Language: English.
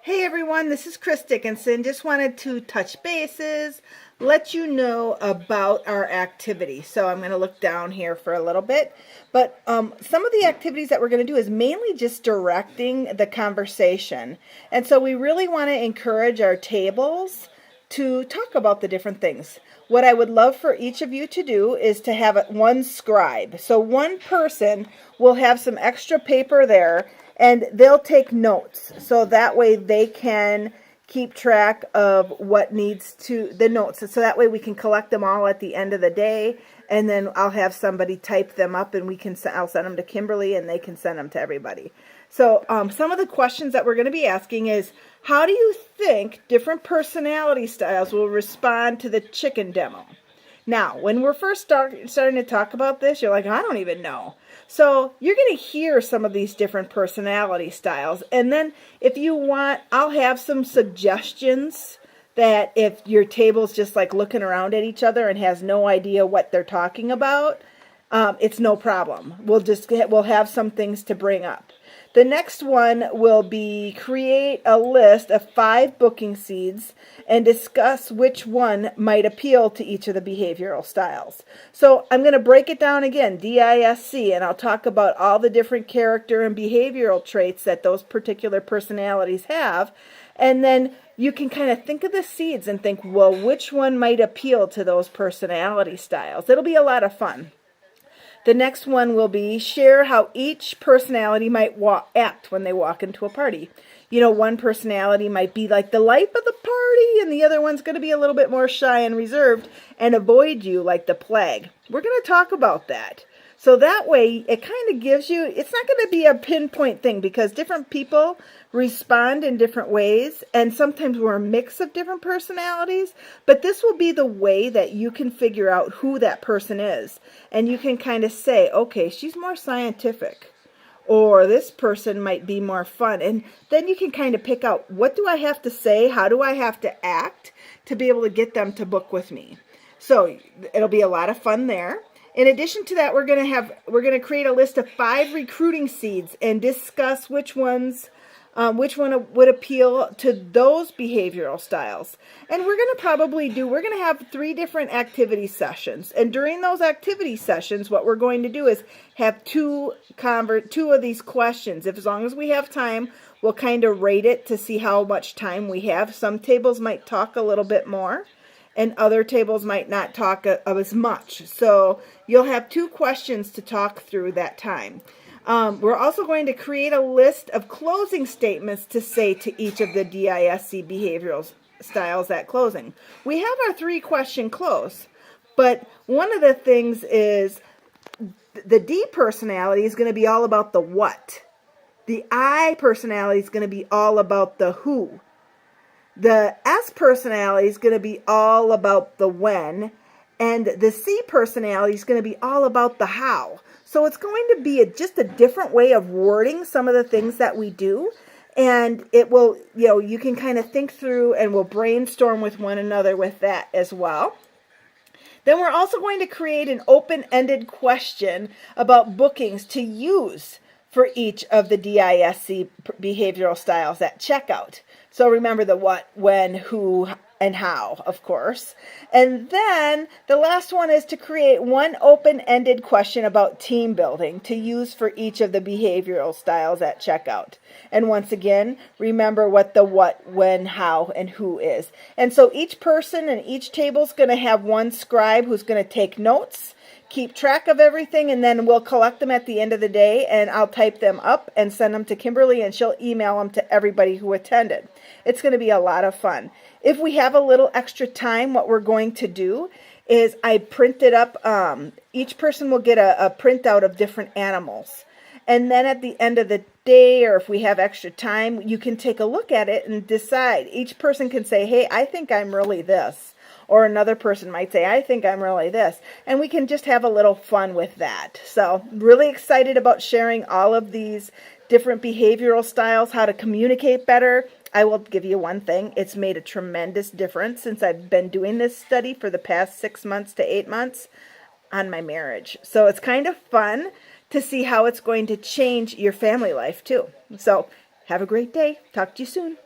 Hey everyone, this is Chris Dickinson. Just wanted to touch bases, let you know about our activity. So I'm going to look down here for a little bit. But some of the activities that we're going to do is mainly just directing the conversation. And so we really want to encourage our tables to talk about the different things. What I would love for each of you to do is to have one scribe. So one person will have some extra paper there and they'll take notes. So that way they can keep track of what needs to, the notes. So that way we can collect them all at the end of the day. And then I'll have somebody type them up and I'll send them to Kimberly and they can send them to everybody. So some of the questions that we're going to be asking is, how do you think different personality styles will respond to the chicken demo? Now, when we're first starting to talk about this, you're like, I don't even know. So you're going to hear some of these different personality styles. And then if you want, I'll have some suggestions that if your table's just like looking around at each other and has no idea what they're talking about, it's no problem. We'll have some things to bring up. The next one will be create a list of 5 booking seeds and discuss which one might appeal to each of the behavioral styles. So I'm going to break it down again, DISC, and I'll talk about all the different character and behavioral traits that those particular personalities have. And then you can kind of think of the seeds and think, well, which one might appeal to those personality styles? It'll be a lot of fun. The next one will be share how each personality might act when they walk into a party. You know, one personality might be like the life of the party, and the other one's going to be a little bit more shy and reserved and avoid you like the plague. We're going to talk about that. So that way, it kind of gives you, it's not going to be a pinpoint thing because different people respond in different ways, and sometimes we're a mix of different personalities, but this will be the way that you can figure out who that person is. And you can kind of say, okay, she's more scientific, or this person might be more fun. And then you can kind of pick out, what do I have to say? How do I have to act to be able to get them to book with me? So it'll be a lot of fun there. In addition to that, we're going to create a list of 5 recruiting seeds and discuss which one would appeal to those behavioral styles. And we're going to have 3 different activity sessions. And during those activity sessions, what we're going to do is have two of these questions. As long as we have time, we'll kind of rate it to see how much time we have. Some tables might talk a little bit more, and other tables might not talk as much. So you'll have 2 questions to talk through that time. We're also going to create a list of closing statements to say to each of the DISC behavioral styles at closing. We have our 3-question close, but one of the things is the D personality is going to be all about the what. The I personality is going to be all about the who. The S personality is going to be all about the when, and the C personality is going to be all about the how. So it's going to be just a different way of wording some of the things that we do, and it will, you can kind of think through and we'll brainstorm with one another with that as well. Then we're also going to create an open-ended question about bookings to use for each of the DISC behavioral styles at checkout. So remember the what, when, who, and how, of course. And then the last one is to create one open-ended question about team building to use for each of the behavioral styles at checkout. And once again, remember what the what, when, how, and who is. And so each person and each table is going to have one scribe who's going to take notes, keep track of everything, and then we'll collect them at the end of the day, and I'll type them up and send them to Kimberly, and she'll email them to everybody who attended. It's going to be a lot of fun. If we have a little extra time, what we're going to do is I printed up, each person will get a printout of different animals. And then at the end of the day, or if we have extra time, you can take a look at it and decide. Each person can say, hey, I think I'm really this. Or another person might say, I think I'm really this. And we can just have a little fun with that. So really excited about sharing all of these different behavioral styles, how to communicate better. I will give you one thing. It's made a tremendous difference since I've been doing this study for the past 6 months to 8 months on my marriage. So it's kind of fun to see how it's going to change your family life too. So have a great day. Talk to you soon.